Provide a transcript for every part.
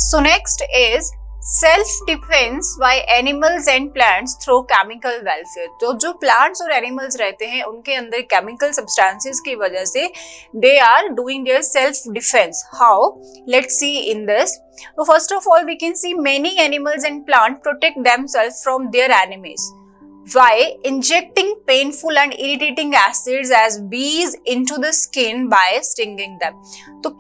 So next is self-defense by animals and plants through chemical welfare. तो जो plants और animals रहते हैं उनके अंदर chemical substances की वजह से they are doing their self-defense. How? Let's see in this. So first of all, we can see many animals and plants protect themselves from their enemies by injecting painful and irritating acids as bees into the skin by stinging them. तो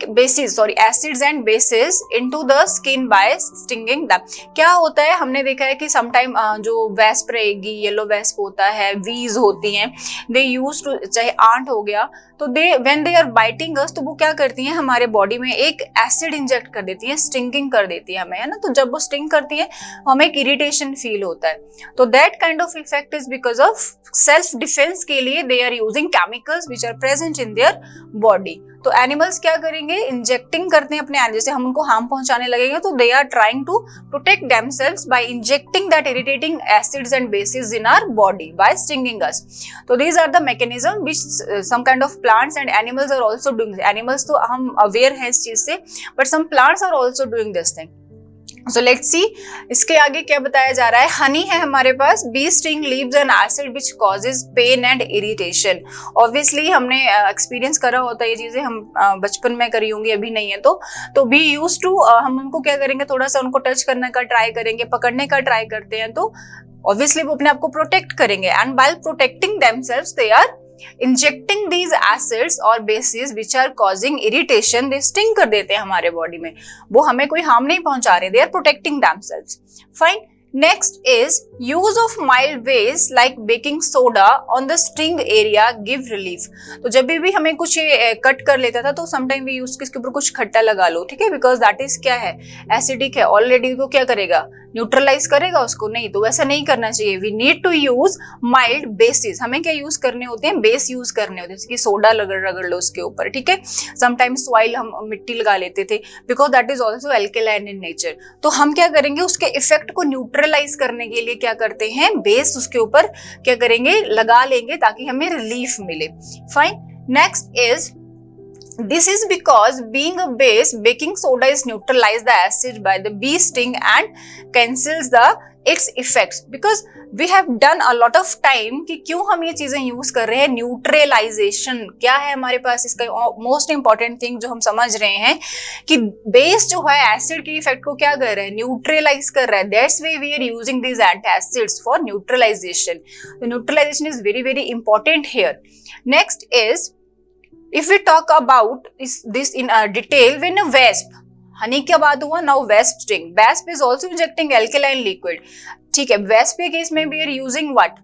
acids and bases into the skin by stinging them. क्या होता है, हमने देखा है कि sometime जो wasp रहेगी, येलो वेस्प होता है, वीज होती हैं, they used to, चाहे आंट हो गया, तो when they are biting us, तो वो क्या करती हैं, हमारे बॉडी में एक एसिड इंजेक्ट कर देती है, स्टिंगिंग कर देती है हमें, है ना. तो जब वो स्टिंग करती है हमें एक इरिटेशन फील होता है. तो that kind of effect is because of self defence के लिए they are using chemicals which are present in their body. तो एनिमल्स क्या करेंगे, इंजेक्टिंग करते हैं अपने, जैसे हम उनको हार्म पहुंचाने लगेंगे तो they are trying to protect themselves by injecting that irritating acids and bases in our body by stinging us. तो these are the mechanism which some kind of plants and animals are also doing. Animals तो हम aware हैं इस चीज से, but some plants are also doing this thing. So let's see, इसके आगे क्या बताया जा रहा है. हनी है हमारे पास. Bee sting leaves an acid which causes pain and irritation. Obviously हमने एक्सपीरियंस करा होता है ये चीजें, हम बचपन में करी होंगी, अभी नहीं है. तो बी यूज टू, हम उनको क्या करेंगे, थोड़ा सा उनको टच करने का ट्राई करेंगे, पकड़ने का ट्राई करते हैं, तो ऑब्वियसली वो अपने आप को प्रोटेक्ट करेंगे. And by protecting themselves they are injecting these acids और bases which are causing irritation. They sting कर देते हैं हमारे बॉडी में, वो हमें कोई हार्म नहीं पहुंचा रहे. They are protecting themselves. Fine. Next is use of mild ways like baking soda on the sting area give relief. तो जब भी हमें कुछ कट कर लेता था तो समटाइम भी यूज इसके ऊपर कुछ खट्टा लगा लो, ठीक है, बिकॉज दैट इज क्या है, एसिडिक है ऑलरेडी. को क्या करेगा, न्यूट्रलाइज करेगा उसको, नहीं. तो वैसा नहीं करना चाहिए. We need to use mild basis. हमें क्या यूज करने होते हैं, बेस यूज करने होते हैं, जैसे कि सोडा रगड़ लो उसके ऊपर, ठीक है. समटाइम्स सॉइल, हम मिट्टी लगा लेते थे, because that is also alkaline in nature. तो हम क्या करेंगे, उसके इफेक्ट को न्यूट्रलाइज करने के लिए क्या करते हैं, बेस उसके ऊपर क्या करेंगे, लगा लेंगे, ताकि हमें रिलीफ मिले. Fine. Next is this is because being a base, baking soda is neutralize the acid by the bee sting and cancels the its effects. Because we have done a lot of time कि क्यों हम ये चीजें use कर रहे हैं. Neutralisation क्या है हमारे पास, इसका मोस्ट इंपॉर्टेंट थिंग जो हम समझ रहे हैं कि बेस जो है एसिड के इफेक्ट को क्या कर रहा है, न्यूट्रलाइज कर रहा है. That's way we are using this antacids for neutralisation. Neutralisation is very very important here. Next is, if we talk about this in detail, when a wasp, Honey क्या बात हुआ, now wasp sting. Wasp is also injecting alkaline liquid. ठीक है, wasp के case में we are using what,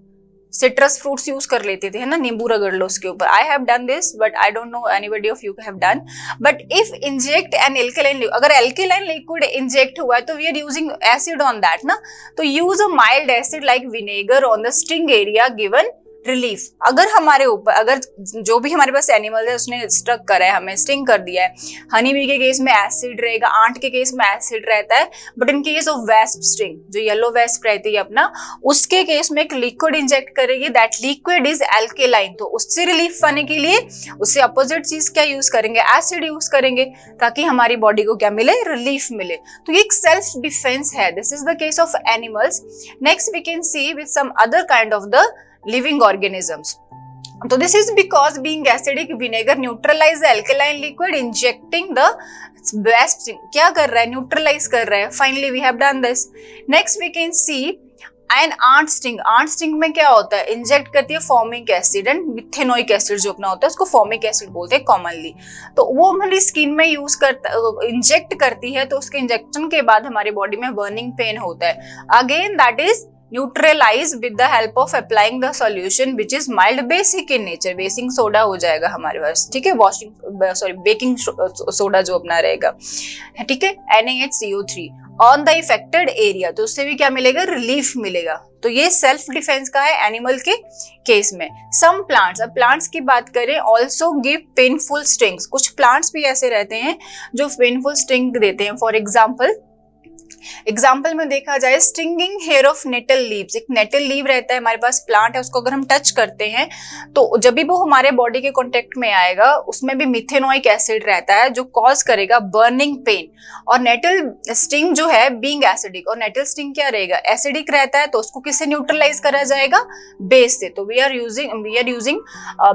citrus fruits use कर लेते थे, है ना, नींबू रगड़ लो उसके ऊपर. I have done this, but I don't know anybody of you have done. But if inject an alkaline, अगर alkaline liquid inject हुआ है तो we are using acid on that ना. तो use a mild acid like vinegar on the sting area given relief. अगर हमारे ऊपर, अगर जो भी हमारे पास एनिमल है उसने स्ट्रक करा है, हमें स्टिंग कर दिया है, हनी बी के केस में एसिड रहेगा, आंट के केस में एसिड रहता है, but in case of wasp sting, जो येलो वेस्प रहती है अपना, उसके केस में एक लिक्विड इंजेक्ट करेगी. That liquid is alkaline. तो उससे रिलीफ पाने के लिए उससे अपोजिट चीज क्या यूज करेंगे, एसिड यूज करेंगे, ताकि हमारी बॉडी को क्या मिले, रिलीफ मिले. तो ये एक सेल्फ डिफेंस है. This is the case of animals. Next we can see with some other kind of the living organisms. So this is because being acidic, vinegar neutralize the alkaline liquid, injecting the wasp sting. क्या कर रहा है, neutralise कर रहा है. Finally we have done this. Next we can see an ant sting. ant sting में क्या होता है, इंजेक्ट करती है formic acid and methanoic acid जो अपना होता है, उसको फॉर्मिक एसिड बोलते हैं कॉमनली. तो वो हमारी स्किन में यूज करता, इंजेक्ट करती है, तो उसके इंजेक्शन के बाद हमारी बॉडी में बर्निंग पेन होता है. Again that is neutralise with the help of applying the solution which is mild basic in nature. Baking soda हो जाएगा हमारे पास, ठीक है, बेकिंग सोडा जो अपना रहेगा, ठीक है, NaHCO3 on the affected area. तो उससे भी क्या मिलेगा, रिलीफ मिलेगा. तो ये सेल्फ डिफेंस का है एनिमल के केस में. सम प्लांट्स, अब प्लांट्स की बात करें, ऑल्सो गिव पेनफुल स्टिंग्स. कुछ प्लांट्स भी ऐसे रहते हैं जो पेनफुल स्टिंग देते हैं. फॉर एग्जाम्पल एग्जाम्पल में देखा जाए, stinging hair of nettle leaves, एक नेटल लीव रहता है हमारे पास, प्लांट है, उसको अगर हम टच करते हैं तो जब भी वो हमारे बॉडी के कांटेक्ट में आएगा उसमें भी मिथेनोइक एसिड रहता है जो कॉज करेगा बर्निंग पेन। और नेटल स्टिंग जो है बीइंग एसिडिक, और नेटल स्टिंग क्या रहेगा, एसिडिक रहता है, तो उसको किससे न्यूट्रलाइज करा जाएगा, बेस से। तो we are using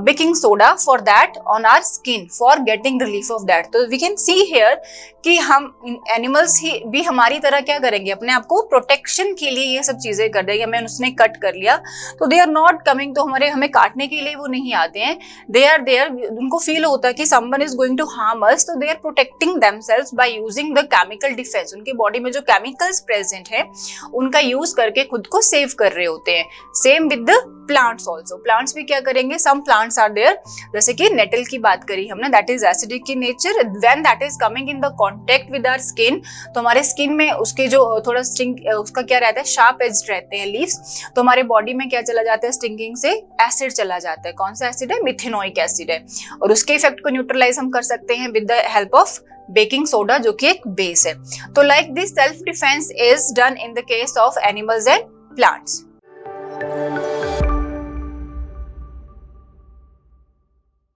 baking soda for that on our skin for getting relief of that. तो वी कैन सी हियर कि हम एनिमल्स ही भी हमारी तरह क्या करेंगे, अपने आप को प्रोटेक्शन के लिए ये सब चीजें कर देंगे। हमें उसने कट कर लिया तो दे आर नॉट कमिंग, तो हमें काटने के लिए वो नहीं आते हैं, दे आर देयर, उनको फील होता है कि someone is going to harm us, तो they are protecting themselves by using the chemical defence. उनके बॉडी में जो केमिकल्स प्रेजेंट है उनका यूज करके खुद को सेव कर रहे होते हैं। Same with the plants also, plants भी क्या करेंगे, सम प्लांट्स आर देयर, जैसे कि नेटल की बात करी हमने, that is acidic in nature, when that is coming in the contact with our skin, तो हमारे स्किन में उसके जो थोड़ा स्टिंग, उसका क्या रहता है, शार्प एज रहते हैं लीव्स, तो हमारे बॉडी में क्या चला जाता है, स्टिंगिंग से एसिड चला जाता है। कौन सा एसिड है, मिथेनोइक एसिड है, और उसके इफेक्ट को न्यूट्रलाइज हम कर सकते हैं with the help of baking soda जो कि एक बेस है। तो like this self defence is done in the case of animals and plants.